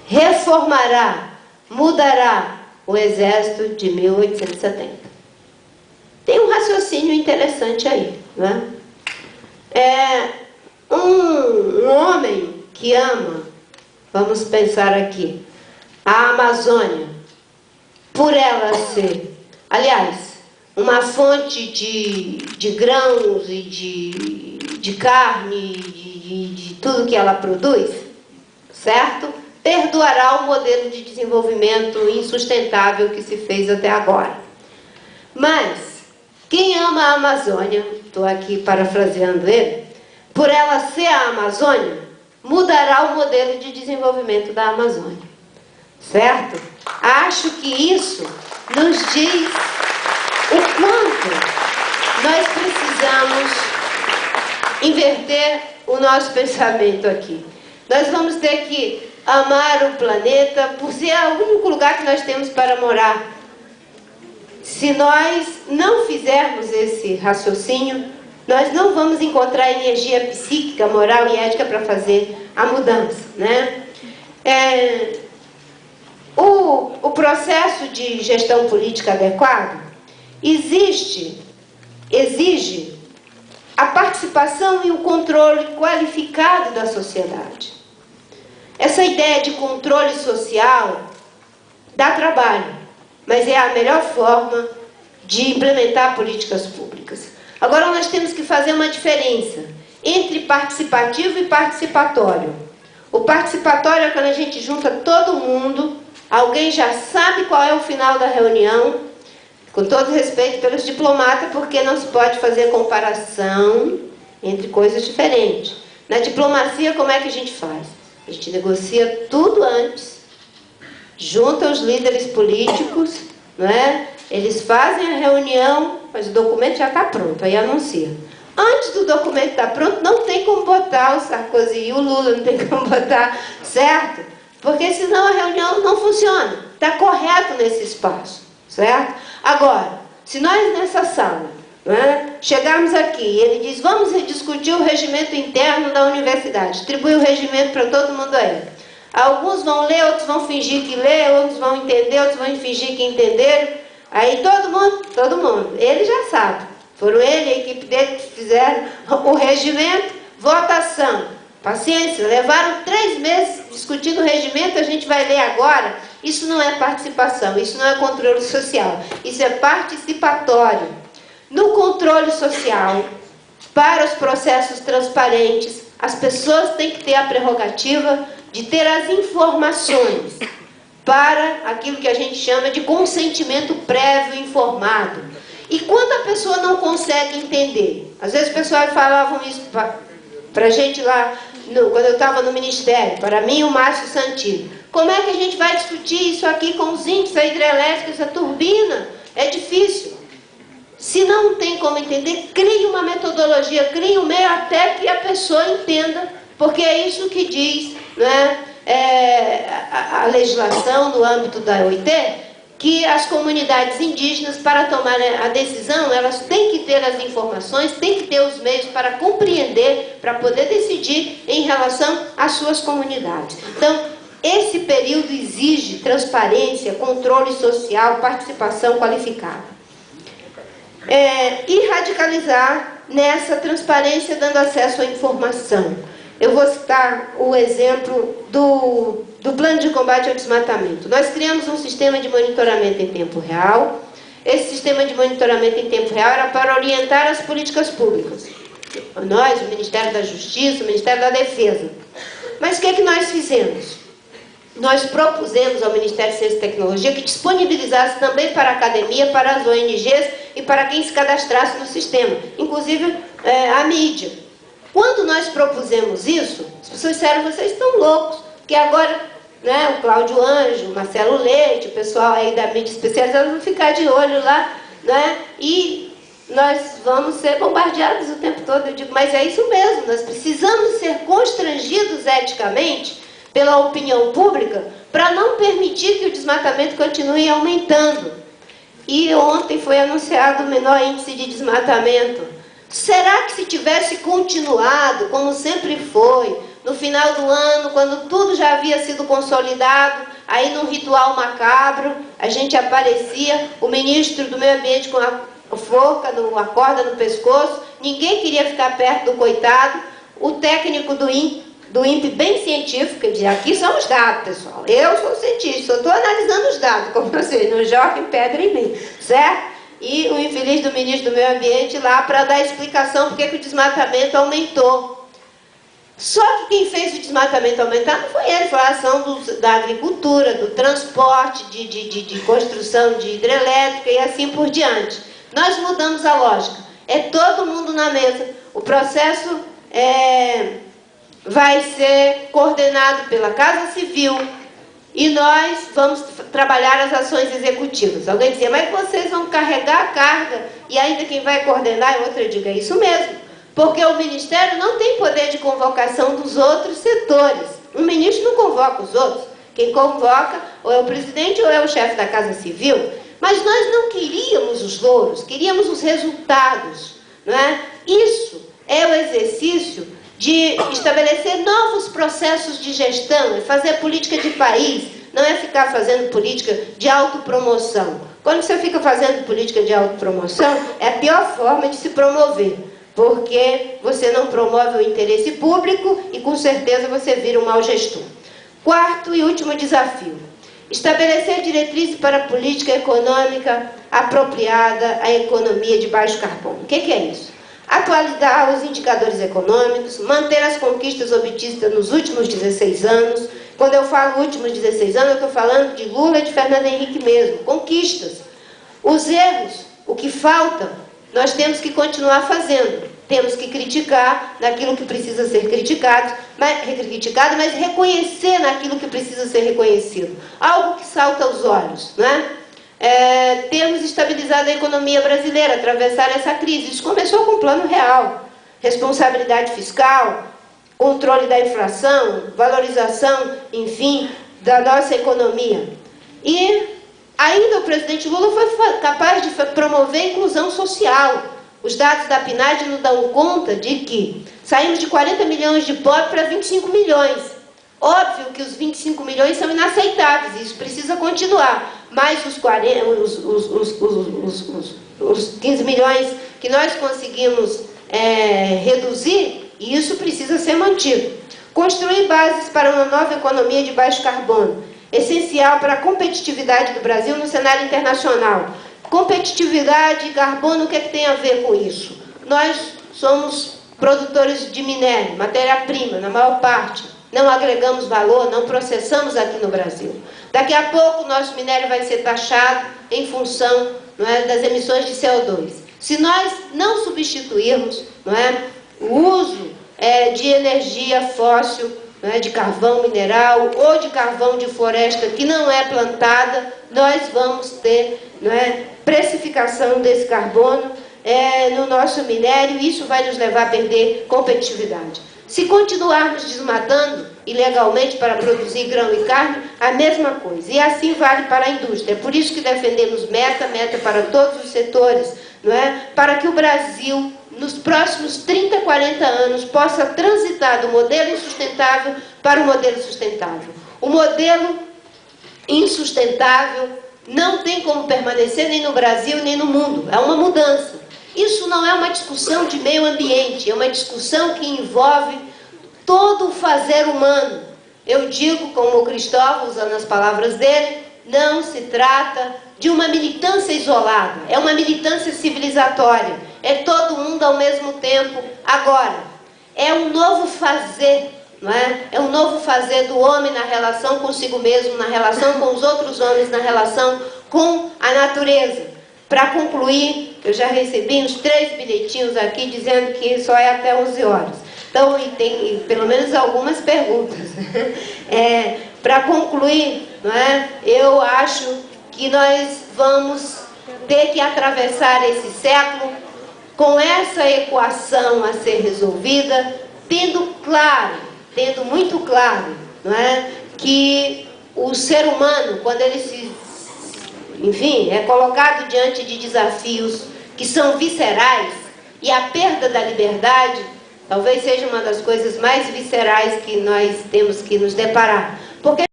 reformará, mudará o exército de 1870. Tem um raciocínio interessante aí, né? Um homem que ama, vamos pensar aqui, a Amazônia, por ela ser, aliás, uma fonte de grãos e de carne, de tudo que ela produz, certo? Perdoará o modelo de desenvolvimento insustentável que se fez até agora. Mas, quem ama a Amazônia, estou aqui parafraseando ele, por ela ser a Amazônia, mudará o modelo de desenvolvimento da Amazônia. Certo? Acho que isso nos diz o quanto nós precisamos inverter o nosso pensamento aqui. Nós vamos ter que amar o planeta por ser o único lugar que nós temos para morar. Se nós não fizermos esse raciocínio, nós não vamos encontrar energia psíquica, moral e ética para fazer a mudança, né? O processo de gestão política adequado exige a participação e o controle qualificado da sociedade. Essa ideia de controle social dá trabalho, mas é a melhor forma de implementar políticas públicas. Agora nós temos que fazer uma diferença entre participativo e participatório. O participatório é quando a gente junta todo mundo, alguém já sabe qual é o final da reunião, com todo respeito pelos diplomatas, porque não se pode fazer comparação entre coisas diferentes. Na diplomacia, como é que a gente faz? A gente negocia tudo antes, junta os líderes políticos, não é? Eles fazem a reunião, mas o documento já está pronto, aí anuncia. Antes do documento estar pronto, não tem como botar o Sarkozy e o Lula, não tem como botar, certo? Porque senão a reunião não funciona. Está correto nesse espaço, certo? Agora, se nós nessa sala, não é, chegarmos aqui e ele diz, vamos discutir o regimento interno da universidade, distribui o regimento para todo mundo aí. Alguns vão ler, outros vão fingir que lê, outros vão entender, outros vão fingir que entenderam. Aí todo mundo, ele já sabe. Foram ele e a equipe dele que fizeram o regimento, votação. Paciência, levaram 3 meses discutindo o regimento, a gente vai ler agora. Isso não é participação, isso não é controle social, isso é participatório. No controle social, para os processos transparentes, as pessoas têm que ter a prerrogativa de ter as informações para aquilo que a gente chama de consentimento prévio informado. E quando a pessoa não consegue entender, às vezes os pessoal falavam isso para a gente lá, quando eu estava no Ministério, para mim e o Márcio Santini, como é que a gente vai discutir isso aqui com os índices, a hidrelétrica, essa turbina? É difícil. Se não tem como entender, crie uma metodologia, crie um meio até que a pessoa entenda, porque é isso que diz, né, a legislação no âmbito da OIT, que as comunidades indígenas, para tomar a decisão, elas têm que ter as informações, têm que ter os meios para compreender, para poder decidir em relação às suas comunidades. Então, esse período exige transparência, controle social, participação qualificada. E radicalizar nessa transparência, dando acesso à informação. Eu vou citar o exemplo do plano de combate ao desmatamento. Nós criamos um sistema de monitoramento em tempo real. Esse sistema de monitoramento em tempo real era para orientar as políticas públicas. Nós, o Ministério da Justiça, o Ministério da Defesa. Mas o que é que nós fizemos? Nós propusemos ao Ministério de Ciência e Tecnologia que disponibilizasse também para a academia, para as ONGs e para quem se cadastrasse no sistema, inclusive a mídia. Quando nós propusemos isso, as pessoas disseram, vocês estão loucos, porque agora, né, o Cláudio Anjo, o Marcelo Leite, o pessoal aí da mídia especializada vão ficar de olho lá, né, e nós vamos ser bombardeados o tempo todo. Eu digo, mas é isso mesmo, nós precisamos ser constrangidos eticamente pela opinião pública para não permitir que o desmatamento continue aumentando. E ontem foi anunciado o menor índice de desmatamento. Será que se tivesse continuado, como sempre foi, no final do ano, quando tudo já havia sido consolidado, aí num ritual macabro, a gente aparecia, o ministro do Meio Ambiente com a forca, a corda no pescoço, ninguém queria ficar perto do coitado, o técnico do INPE bem científico, que dizia, aqui são os dados, pessoal, eu sou cientista, eu estou analisando os dados, como vocês, não joguem pedra em mim, certo? E o infeliz do ministro do Meio Ambiente lá para dar explicação porque que o desmatamento aumentou. Só que quem fez o desmatamento aumentar não foi ele, foi a ação da agricultura, do transporte, de construção de hidrelétrica e assim por diante. Nós mudamos a lógica, é todo mundo na mesa. O processo vai ser coordenado pela Casa Civil e nós vamos trabalhar as ações executivas. Alguém dizia, mas vocês vão carregar a carga e ainda quem vai coordenar é outra. Eu digo, é isso mesmo. Porque o Ministério não tem poder de convocação dos outros setores. O ministro não convoca os outros. Quem convoca ou é o presidente ou é o chefe da Casa Civil. Mas nós não queríamos os louros, queríamos os resultados. Não é? Isso é o exercício de estabelecer novos processos de gestão, é fazer política de país, não é ficar fazendo política de autopromoção. Quando você fica fazendo política de autopromoção, é a pior forma de se promover. Porque você não promove o interesse público e, com certeza, você vira um mau gestor. Quarto e último desafio. Estabelecer diretrizes para a política econômica apropriada à economia de baixo carbono. O que é isso? Atualizar os indicadores econômicos, manter as conquistas obtidas nos últimos 16 anos. Quando eu falo últimos 16 anos, eu estou falando de Lula e de Fernando Henrique mesmo. Conquistas. Os erros, o que falta, nós temos que continuar fazendo. Temos que criticar naquilo que precisa ser criticado, mas reconhecer naquilo que precisa ser reconhecido. Algo que salta aos olhos, né? Temos estabilizado a economia brasileira, atravessar essa crise. Isso começou com o Plano Real. Responsabilidade fiscal, controle da inflação, valorização, enfim, da nossa economia. E ainda o presidente Lula foi capaz de promover a inclusão social. Os dados da PNAD nos dão conta de que saímos de 40 milhões de pobres para 25 milhões. Óbvio que os 25 milhões são inaceitáveis, isso precisa continuar. Mas os 15 milhões que nós conseguimos reduzir, isso precisa ser mantido. Construir bases para uma nova economia de baixo carbono. Essencial para a competitividade do Brasil no cenário internacional. Competitividade e carbono, o que é que tem a ver com isso? Nós somos produtores de minério, matéria-prima, na maior parte. Não agregamos valor, não processamos aqui no Brasil. Daqui a pouco o nosso minério vai ser taxado em função, não é, das emissões de CO2. Se nós não substituirmos, não é, o uso de energia fóssil, de carvão mineral ou de carvão de floresta que não é plantada, nós vamos ter precificação desse carbono no nosso minério e isso vai nos levar a perder competitividade. Se continuarmos desmatando ilegalmente para produzir grão e carne, a mesma coisa. E assim vale para a indústria. É por isso que defendemos meta para todos os setores, para que o Brasil, nos próximos 30, 40 anos, possa transitar do modelo insustentável para o modelo sustentável. O modelo insustentável não tem como permanecer nem no Brasil nem no mundo. É uma mudança. Isso não é uma discussão de meio ambiente, é uma discussão que envolve todo o fazer humano. Eu digo, como o Cristóvão, usando as palavras dele, não se trata de uma militância isolada, é uma militância civilizatória. É todo mundo ao mesmo tempo. Agora, é um novo fazer, não é? É um novo fazer do homem na relação consigo mesmo, na relação com os outros homens, na relação com a natureza. Para concluir, eu já recebi uns 3 bilhetinhos aqui dizendo que só é até 11 horas. Então, e tem pelo menos algumas perguntas. Para concluir, não é? Eu acho que nós vamos ter que atravessar esse século com essa equação a ser resolvida, tendo muito claro, não é? Que o ser humano, quando ele é colocado diante de desafios que são viscerais, e a perda da liberdade Talvez seja uma das coisas mais viscerais que nós temos que nos deparar. Porque